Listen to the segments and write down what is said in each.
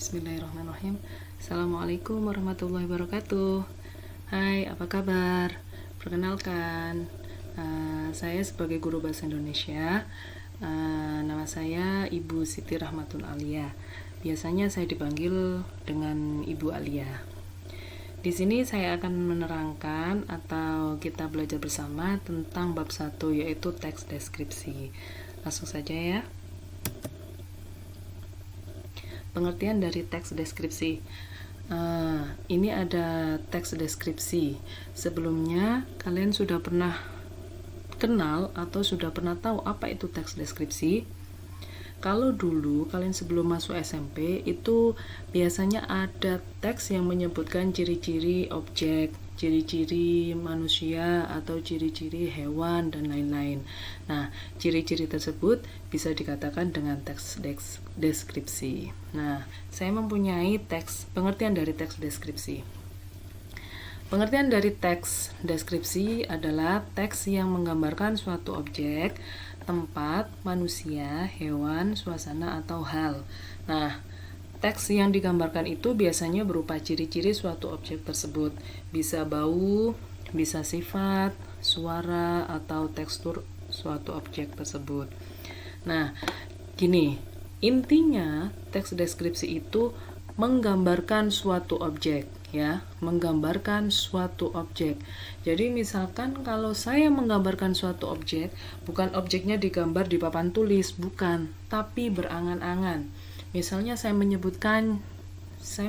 Bismillahirrahmanirrahim. Assalamualaikum warahmatullahi wabarakatuh. Hai, apa kabar? Perkenalkan, saya sebagai guru bahasa Indonesia. Nama saya Ibu Siti Rahmatun Alia. Biasanya saya dipanggil dengan Ibu Alia. Di sini saya akan menerangkan atau kita belajar bersama tentang bab 1, yaitu teks deskripsi. Langsung saja ya. Pengertian dari teks deskripsi. Ini ada teks deskripsi. Sebelumnya kalian sudah pernah kenal atau sudah pernah tahu apa itu teks deskripsi? Kalau dulu kalian sebelum masuk SMP itu biasanya ada teks yang menyebutkan ciri-ciri objek, ciri-ciri manusia atau ciri-ciri hewan dan lain-lain. Nah, ciri-ciri tersebut bisa dikatakan dengan teks deskripsi. Nah, saya mempunyai pengertian dari teks deskripsi. Pengertian dari teks deskripsi adalah teks yang menggambarkan suatu objek, tempat, manusia, hewan, suasana, atau hal. Nah, teks yang digambarkan itu biasanya berupa ciri-ciri suatu objek tersebut. Bisa bau, bisa sifat, suara, atau tekstur suatu objek tersebut. Nah, gini, intinya teks deskripsi itu menggambarkan suatu objek, ya, menggambarkan suatu objek. Jadi misalkan kalau saya menggambarkan suatu objek, bukan objeknya digambar di papan tulis, bukan, tapi berangan-angan. Misalnya saya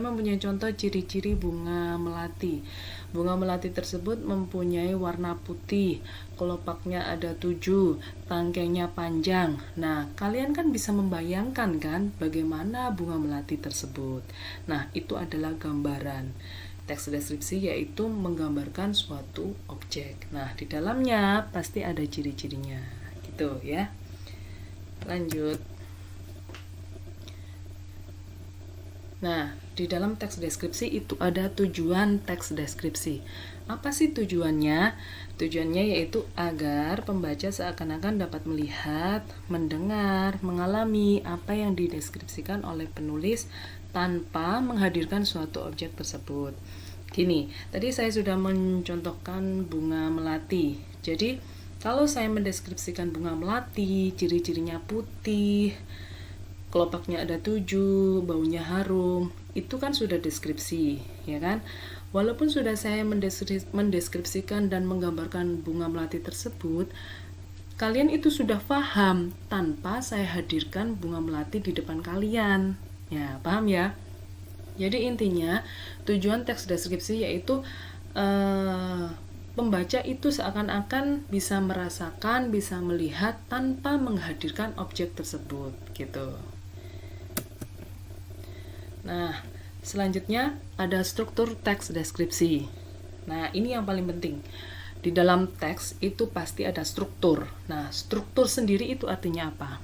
mempunyai contoh ciri-ciri bunga melati. Bunga melati tersebut mempunyai warna putih, kelopaknya ada 7, tangkainya panjang. Nah, kalian kan bisa membayangkan kan bagaimana bunga melati tersebut. Nah, itu adalah gambaran. Teks deskripsi yaitu menggambarkan suatu objek. Nah, di dalamnya pasti ada ciri-cirinya. Gitu ya. Lanjut. Nah, di dalam teks deskripsi itu ada tujuan teks deskripsi. Apa sih tujuannya? Tujuannya yaitu agar pembaca seakan-akan dapat melihat, mendengar, mengalami apa yang dideskripsikan oleh penulis tanpa menghadirkan suatu objek tersebut. Gini, tadi saya sudah mencontohkan bunga melati. Jadi, kalau saya mendeskripsikan bunga melati, ciri-cirinya putih, kelopaknya ada 7, baunya harum, itu kan sudah deskripsi, ya kan? Walaupun sudah saya mendeskripsikan dan menggambarkan bunga melati tersebut, kalian itu sudah paham tanpa saya hadirkan bunga melati di depan kalian. Ya, paham ya? Jadi intinya, tujuan teks deskripsi yaitu pembaca itu seakan-akan bisa merasakan, bisa melihat tanpa menghadirkan objek tersebut, gitu. Nah, selanjutnya ada struktur teks deskripsi. Nah, ini yang paling penting. Di dalam teks itu pasti ada struktur. Nah, struktur sendiri itu artinya apa?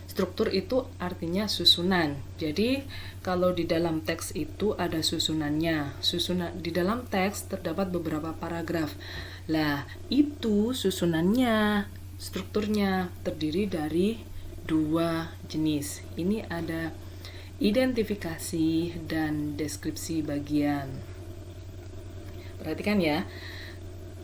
Struktur itu artinya susunan. Jadi, kalau di dalam teks itu ada susunannya. Di dalam teks terdapat beberapa paragraf. Lah, itu susunannya, strukturnya terdiri dari 2 jenis. Ini ada identifikasi dan deskripsi bagian. Perhatikan ya.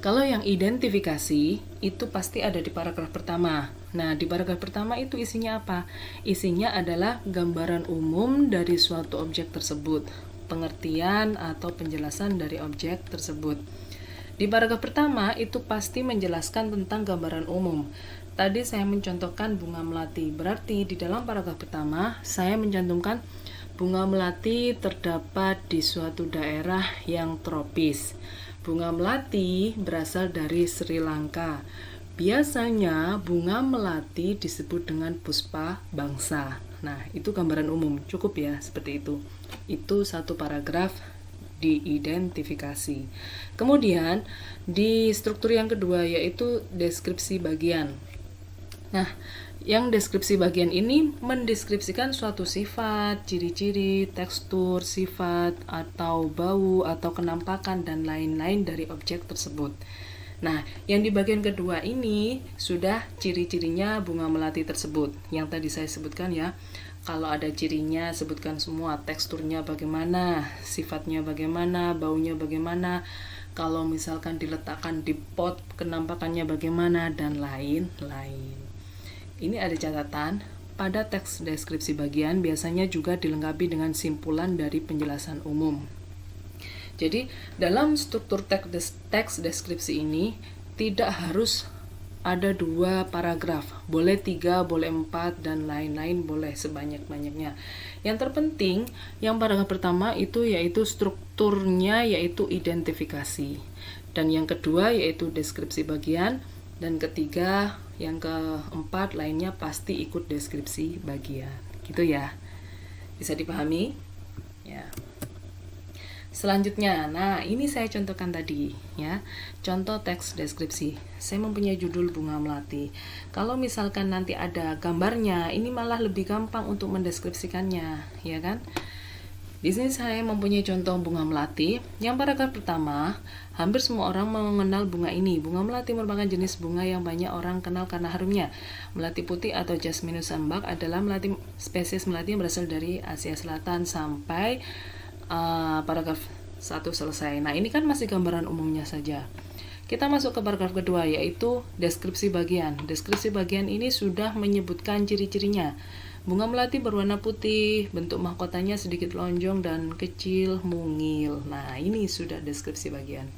Kalau yang identifikasi itu pasti ada di paragraf pertama. Nah, di paragraf pertama itu isinya apa? Isinya adalah gambaran umum dari suatu objek tersebut, pengertian atau penjelasan dari objek tersebut. Di paragraf pertama itu pasti menjelaskan tentang gambaran umum. Tadi saya mencontohkan bunga melati, berarti di dalam paragraf pertama saya mencantumkan bunga melati terdapat di suatu daerah yang tropis. Bunga melati berasal dari Sri Lanka. Biasanya bunga melati disebut dengan puspa bangsa. Nah, itu gambaran umum, cukup ya seperti itu. Itu satu paragraf diidentifikasi. Kemudian di struktur yang kedua yaitu deskripsi bagian. Nah, yang deskripsi bagian ini mendeskripsikan suatu sifat, ciri-ciri, tekstur, sifat, atau bau, atau kenampakan, dan lain-lain dari objek tersebut. Nah, yang di bagian kedua ini sudah ciri-cirinya bunga melati tersebut, yang tadi saya sebutkan ya. Kalau ada cirinya, sebutkan semua, teksturnya bagaimana, sifatnya bagaimana, baunya bagaimana, kalau misalkan diletakkan di pot, kenampakannya bagaimana, dan lain-lain. Ini ada catatan, pada teks deskripsi bagian biasanya juga dilengkapi dengan simpulan dari penjelasan umum. Jadi, dalam struktur teks deskripsi ini, tidak harus ada 2 paragraf, boleh 3, boleh 4, dan lain-lain, boleh sebanyak-banyaknya. Yang terpenting, yang paragraf pertama itu yaitu strukturnya, yaitu identifikasi, dan yang kedua yaitu deskripsi bagian, dan ketiga, yang keempat lainnya pasti ikut deskripsi bagian, gitu ya. Bisa dipahami? Ya. Selanjutnya, nah ini saya contohkan tadi ya, contoh teks deskripsi. Saya mempunyai judul bunga melati. Kalau misalkan nanti ada gambarnya, ini malah lebih gampang untuk mendeskripsikannya, ya kan? Di sini saya mempunyai contoh bunga melati. Yang paragraf pertama, hampir semua orang mengenal bunga ini. Bunga melati merupakan jenis bunga yang banyak orang kenal karena harumnya. Melati putih atau Jasminus sambac adalah spesies melati yang berasal dari Asia Selatan. Sampai paragraf 1 selesai. Nah, ini kan masih gambaran umumnya saja. Kita masuk ke paragraf kedua, yaitu deskripsi bagian. Deskripsi bagian ini sudah menyebutkan ciri-cirinya. Bunga melati berwarna putih, bentuk mahkotanya sedikit lonjong dan kecil, mungil. Nah, ini sudah deskripsi bagian.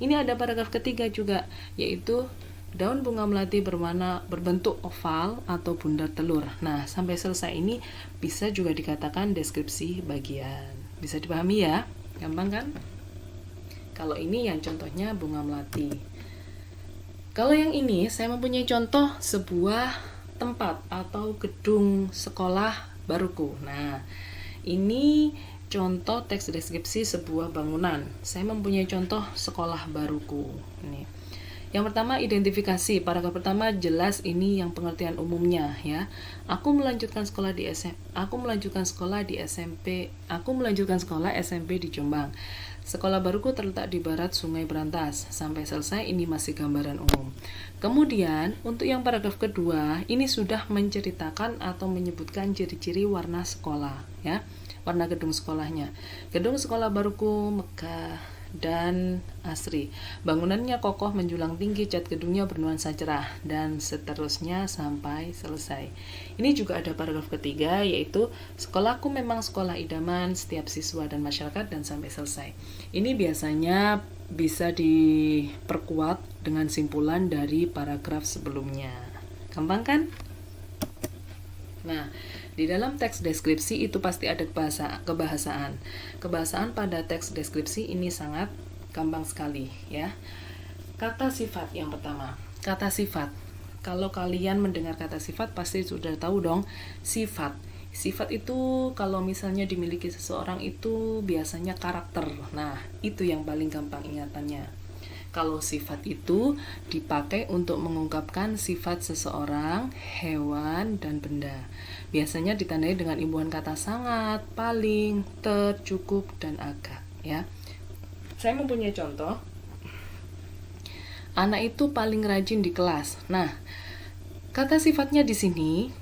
Ini ada paragraf ketiga juga, yaitu daun bunga melati berbentuk oval atau bundar telur. Nah, sampai selesai ini bisa juga dikatakan deskripsi bagian. Bisa dipahami ya? Gampang kan? Kalau ini yang contohnya bunga melati. Kalau yang ini saya mempunyai contoh sebuah tempat atau gedung sekolah baruku. Nah, ini contoh teks deskripsi sebuah bangunan. Saya mempunyai contoh sekolah baruku. Ini. Yang pertama, identifikasi. Paragraf pertama jelas ini yang pengertian umumnya ya. Aku melanjutkan sekolah SMP di Jombang. Sekolah baruku terletak di barat Sungai Berantas. Sampai selesai ini masih gambaran umum. Kemudian, untuk yang paragraf kedua, ini sudah menceritakan atau menyebutkan ciri-ciri warna sekolah ya. Warna gedung sekolahnya. Gedung sekolah baruku megah dan asri. Bangunannya kokoh menjulang tinggi, cat gedungnya bernuansa cerah, dan seterusnya sampai selesai. Ini juga ada paragraf ketiga, yaitu sekolahku memang sekolah idaman setiap siswa dan masyarakat, dan sampai selesai. Ini biasanya bisa diperkuat dengan simpulan dari paragraf sebelumnya. Gampang kan? Nah, di dalam teks deskripsi itu pasti ada kebahasaan. Kebahasaan pada teks deskripsi ini sangat gampang sekali ya. Kata sifat yang pertama. Kata sifat. Kalau kalian mendengar kata sifat pasti sudah tahu dong sifat. Sifat itu kalau misalnya dimiliki seseorang itu biasanya karakter. Nah, itu yang paling gampang ingatannya. Kalau sifat itu dipakai untuk mengungkapkan sifat seseorang, hewan, dan benda. Biasanya ditandai dengan imbuhan kata sangat, paling, ter, cukup, dan agak. Ya. Saya mempunyai contoh. Anak itu paling rajin di kelas. Nah, kata sifatnya di sini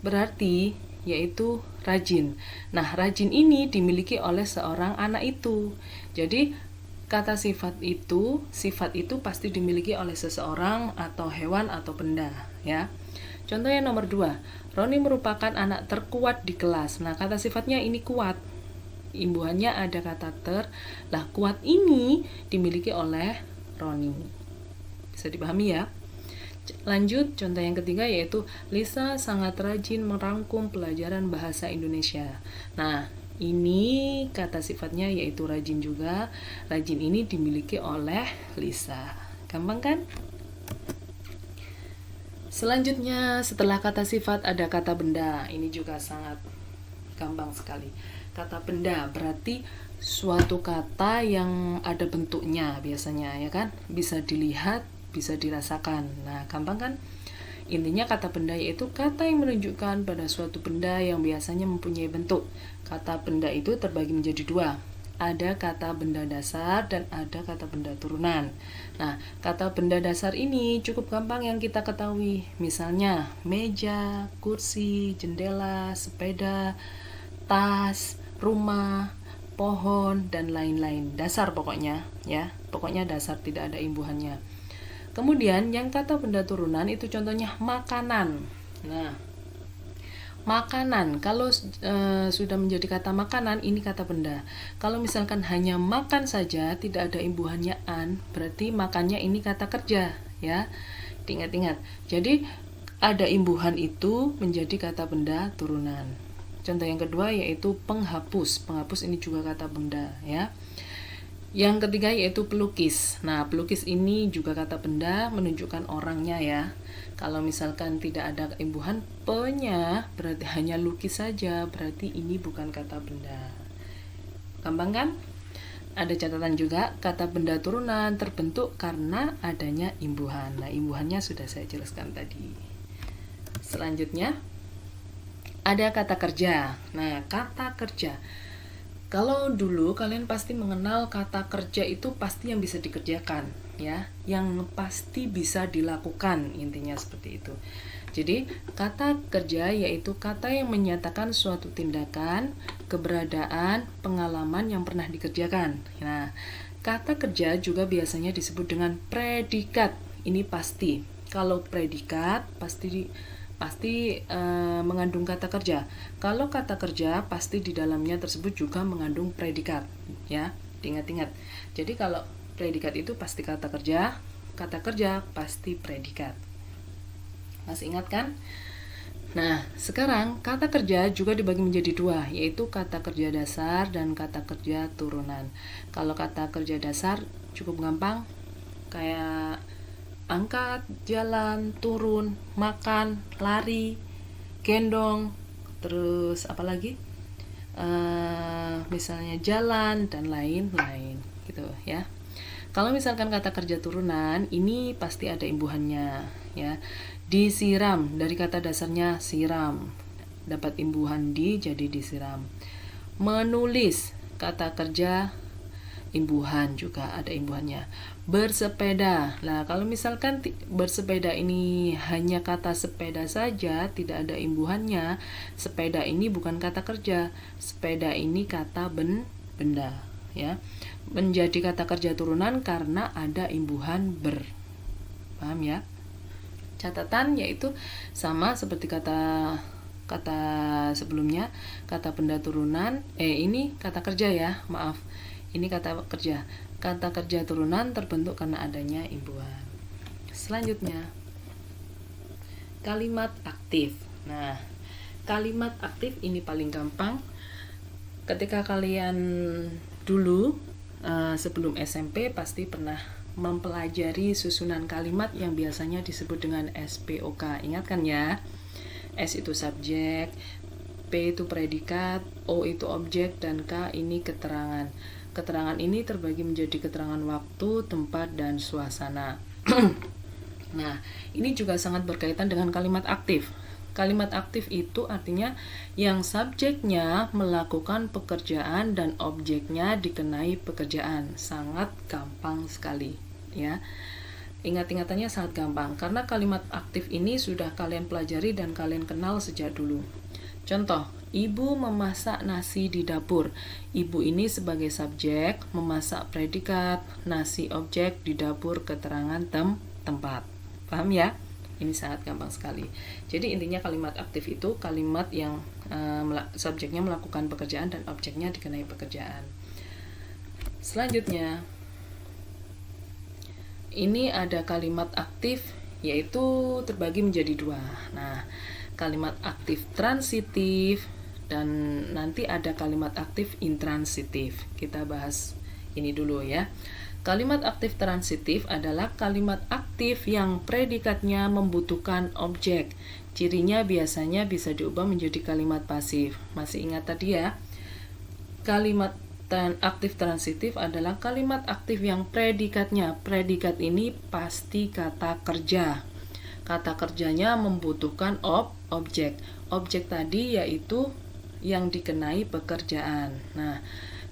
berarti yaitu rajin. Nah, rajin ini dimiliki oleh seorang anak itu. Jadi, kata sifat itu pasti dimiliki oleh seseorang atau hewan atau benda, ya. Contoh yang nomor 2, Roni merupakan anak terkuat di kelas. Nah, kata sifatnya ini kuat. Imbuhannya ada kata ter. Lah, kuat ini dimiliki oleh Roni. Bisa dipahami ya? Lanjut, contoh yang ketiga yaitu Lisa sangat rajin merangkum pelajaran bahasa Indonesia. Nah, ini kata sifatnya yaitu rajin juga. Rajin ini dimiliki oleh Lisa. Gampang kan? Selanjutnya, setelah kata sifat ada kata benda. Ini juga sangat gampang sekali. Kata benda berarti suatu kata yang ada bentuknya biasanya, ya kan? Bisa dilihat, bisa dirasakan. Nah, gampang kan? Intinya kata benda yaitu kata yang menunjukkan pada suatu benda yang biasanya mempunyai bentuk. Kata benda itu terbagi menjadi 2. ada kata benda dasar dan ada kata benda turunan. Nah, kata benda dasar ini cukup gampang yang kita ketahui. Misalnya, meja, kursi, jendela, sepeda, tas, rumah, pohon, dan lain-lain. Dasar pokoknya, ya. Pokoknya dasar, tidak ada imbuhannya. Kemudian, yang kata benda turunan itu contohnya makanan. Nah, makanan, kalau sudah menjadi kata makanan, ini kata benda. Kalau misalkan hanya makan saja, tidak ada imbuhannya an, berarti makannya ini kata kerja, ya. Ingat-ingat. Jadi ada imbuhan itu menjadi kata benda turunan. Contoh yang kedua yaitu penghapus. Penghapus ini juga kata benda, ya. Yang ketiga yaitu pelukis. Nah, pelukis ini juga kata benda menunjukkan orangnya, ya. Kalau misalkan tidak ada imbuhan pe-nya, berarti hanya lukis saja, berarti ini bukan kata benda. Gampang kan? Ada catatan juga, kata benda turunan terbentuk karena adanya imbuhan. Nah, imbuhannya sudah saya jelaskan tadi. Selanjutnya, ada kata kerja. Nah, kata kerja. Kalau dulu kalian pasti mengenal kata kerja itu pasti yang bisa dikerjakan, ya, yang pasti bisa dilakukan, intinya seperti itu. Jadi kata kerja yaitu kata yang menyatakan suatu tindakan, keberadaan, pengalaman yang pernah dikerjakan. Nah, kata kerja juga biasanya disebut dengan predikat. Ini pasti. Kalau predikat pasti mengandung kata kerja. Kalau kata kerja pasti di dalamnya tersebut juga mengandung predikat, ya. Ingat-ingat. Jadi kalau predikat itu pasti kata kerja pasti predikat. Masih ingat kan? Nah, sekarang kata kerja juga dibagi menjadi dua, yaitu kata kerja dasar dan kata kerja turunan. Kalau kata kerja dasar cukup gampang, kayak angkat, jalan, turun, makan, lari, gendong, terus apa lagi? Misalnya jalan dan lain-lain, gitu ya. Kalau misalkan kata kerja turunan, ini pasti ada imbuhannya, ya. Disiram, dari kata dasarnya siram, dapat imbuhan di, jadi disiram. Menulis, kata kerja imbuhan juga ada imbuhannya. Bersepeda. Nah, kalau misalkan bersepeda ini hanya kata sepeda saja, tidak ada imbuhannya, sepeda ini bukan kata kerja. Sepeda ini kata benda, ya. Menjadi kata kerja turunan karena ada imbuhan ber. Paham ya? Catatan yaitu sama seperti kata sebelumnya, kata benda turunan, ini kata kerja ya, maaf. Ini kata kerja. Kata kerja turunan terbentuk karena adanya imbuhan. Selanjutnya, kalimat aktif. Nah, kalimat aktif ini paling gampang. Ketika kalian dulu sebelum SMP pasti pernah mempelajari susunan kalimat yang biasanya disebut dengan SPOK. Ingat kan ya? S itu subjek, P itu predikat, O itu objek, dan K ini keterangan. Keterangan ini terbagi menjadi keterangan waktu, tempat, dan suasana. Nah, ini juga sangat berkaitan dengan kalimat aktif. Kalimat aktif itu artinya yang subjeknya melakukan pekerjaan dan objeknya dikenai pekerjaan. Sangat gampang sekali, ya. Ingat-ingatannya sangat gampang karena kalimat aktif ini sudah kalian pelajari dan kalian kenal sejak dulu. Contoh, ibu memasak nasi di dapur. Ibu ini sebagai subjek, memasak predikat, nasi objek, di dapur keterangan tempat. Paham ya? Ini sangat gampang sekali. Jadi intinya kalimat aktif itu kalimat yang subjeknya melakukan pekerjaan dan objeknya dikenai pekerjaan. Selanjutnya, ini ada kalimat aktif yaitu terbagi menjadi dua. Nah, kalimat aktif transitif dan nanti ada kalimat aktif intransitif. Kita bahas ini dulu ya. Kalimat aktif transitif adalah kalimat aktif yang predikatnya membutuhkan objek. Cirinya biasanya bisa diubah menjadi kalimat pasif. Masih ingat tadi ya? Kalimat aktif transitif adalah kalimat aktif yang predikat ini pasti kata kerja. Kata kerjanya membutuhkan objek. Objek tadi yaitu yang dikenai pekerjaan. Nah,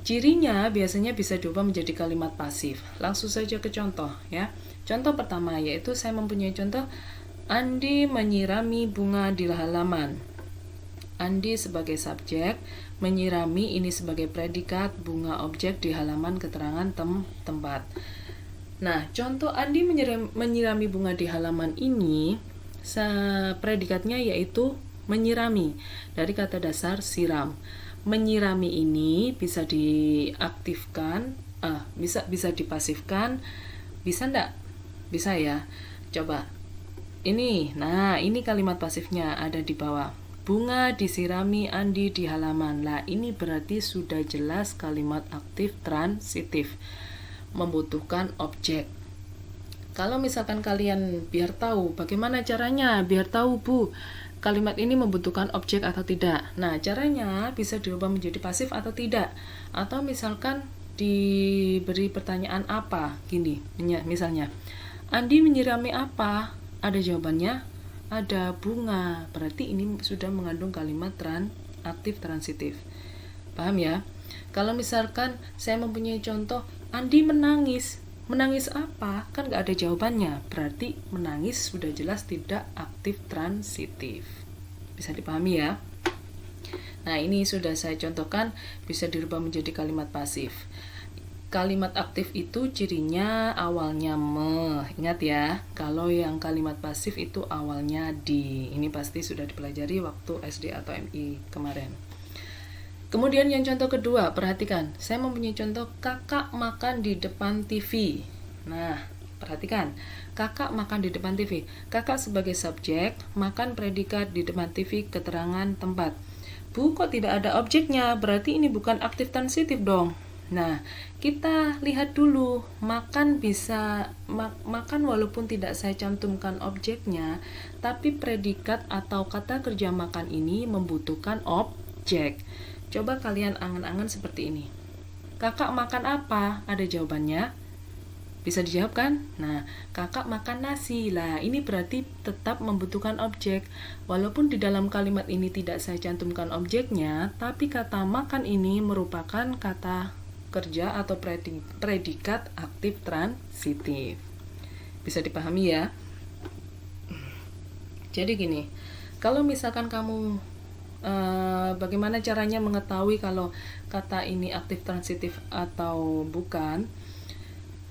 Cirinya biasanya bisa diubah menjadi kalimat pasif. Langsung saja ke contoh ya. Contoh pertama yaitu saya mempunyai contoh Andi menyirami bunga di halaman. Andi sebagai subjek, menyirami ini sebagai predikat, bunga objek di halaman keterangan tempat. Nah, contoh Andi menyirami bunga di halaman ini, predikatnya yaitu menyirami dari kata dasar siram. Menyirami ini bisa diaktifkan, bisa dipasifkan, bisa enggak? Bisa ya. Coba. Ini kalimat pasifnya ada di bawah. Bunga disirami Andi di halaman. Lah, ini berarti sudah jelas kalimat aktif transitif. Membutuhkan objek. Kalau misalkan kalian biar tahu, bagaimana caranya? Biar tahu, Bu, kalimat ini membutuhkan objek atau tidak. Nah, caranya bisa dirubah menjadi pasif atau tidak. Atau misalkan diberi pertanyaan apa, gini, misalnya, Andi menyirami apa? Ada jawabannya, ada bunga. Berarti ini sudah mengandung kalimat aktif transitif. Paham ya? Kalau misalkan saya mempunyai contoh, Andi menangis. Menangis apa? Kan nggak ada jawabannya. Berarti menangis sudah jelas tidak aktif transitif. Bisa dipahami ya? Nah, ini sudah saya contohkan, bisa dirubah menjadi kalimat pasif. Kalimat aktif itu cirinya awalnya ingat ya, kalau yang kalimat pasif itu awalnya di. Ini pasti sudah dipelajari waktu SD atau MI kemarin. Kemudian yang contoh kedua, perhatikan. Saya mempunyai contoh kakak makan di depan TV. Nah, perhatikan. Kakak makan di depan TV. Kakak sebagai subjek, makan predikat di depan TV, keterangan tempat. Bu, kok tidak ada objeknya? Berarti ini bukan aktif transitif dong. Nah, kita lihat dulu, makan bisa makan walaupun tidak saya cantumkan objeknya, tapi predikat atau kata kerja makan ini membutuhkan objek. Coba kalian angan-angan seperti ini. Kakak makan apa? Ada jawabannya? Bisa dijawab kan? Nah, kakak makan nasi. Lah, ini berarti tetap membutuhkan objek. Walaupun di dalam kalimat ini tidak saya cantumkan objeknya, tapi kata makan ini merupakan kata kerja atau predikat aktif transitif. Bisa dipahami ya? Jadi gini, kalau misalkan kamu bagaimana caranya mengetahui kalau kata ini aktif transitif atau bukan?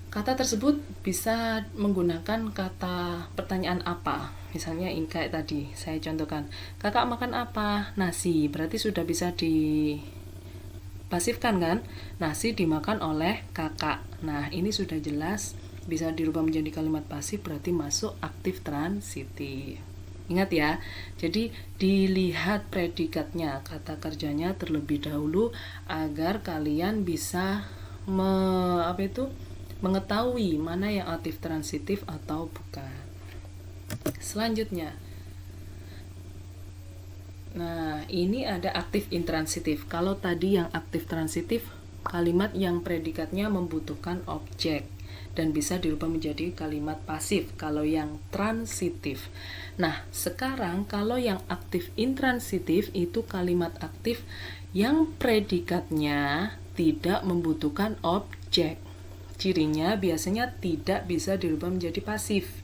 Kata tersebut bisa menggunakan kata pertanyaan apa. Misalnya ini kayak tadi, saya contohkan. Kakak makan apa? Nasi. Berarti sudah bisa pasifkan kan? Nasi dimakan oleh kakak. Nah, ini sudah jelas bisa dirubah menjadi kalimat pasif, berarti masuk aktif transitif. Ingat ya. Jadi dilihat predikatnya, kata kerjanya terlebih dahulu agar kalian bisa mengetahui mana yang aktif transitif atau bukan. Selanjutnya, nah, ini ada aktif intransitif. Kalau tadi yang aktif transitif, kalimat yang predikatnya membutuhkan objek dan bisa dirubah menjadi kalimat pasif kalau yang transitif. Nah, sekarang kalau yang aktif intransitif itu kalimat aktif yang predikatnya tidak membutuhkan objek. Cirinya biasanya tidak bisa dirubah menjadi pasif.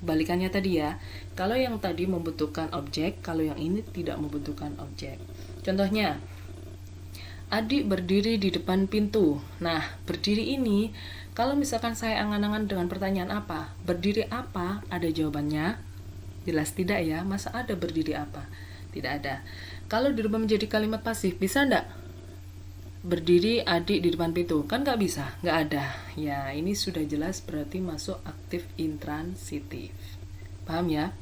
Kebalikannya tadi ya, kalau yang tadi membutuhkan objek, kalau yang ini tidak membutuhkan objek. Contohnya, adik berdiri di depan pintu. Nah, berdiri ini, kalau misalkan saya angan-angan dengan pertanyaan apa? Berdiri apa? Ada jawabannya? Jelas tidak ya, masa ada berdiri apa? Tidak ada. Kalau dirubah menjadi kalimat pasif, bisa enggak? Berdiri adik di depan pintu, kan nggak bisa, nggak ada. Ya, ini sudah jelas berarti masuk aktif intransitif. Paham ya?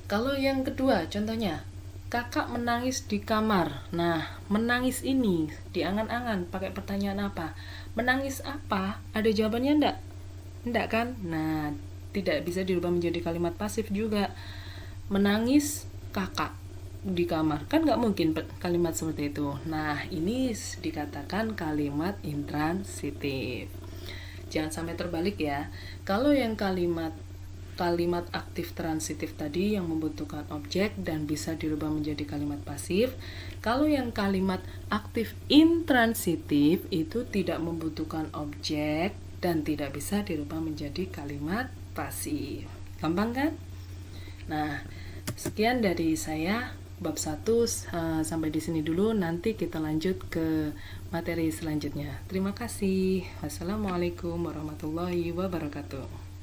Kalau yang kedua, contohnya, kakak menangis di kamar. Nah, menangis ini diangan-angan pakai pertanyaan apa? Menangis apa? Ada jawabannya enggak? Enggak kan? Nah, tidak bisa dirubah menjadi kalimat pasif juga. Menangis kakak di kamar, kan nggak mungkin kalimat seperti itu. Nah, ini dikatakan kalimat intransitif. Jangan sampai terbalik ya. Kalau yang kalimat kalimat aktif transitif tadi yang membutuhkan objek dan bisa dirubah menjadi kalimat pasif. Kalau yang kalimat aktif intransitif itu tidak membutuhkan objek dan tidak bisa dirubah menjadi kalimat pasif. Gampang kan? Nah, sekian dari saya bab 1 sampai di sini dulu. Nanti kita lanjut ke materi selanjutnya. Terima kasih. Wassalamualaikum warahmatullahi wabarakatuh.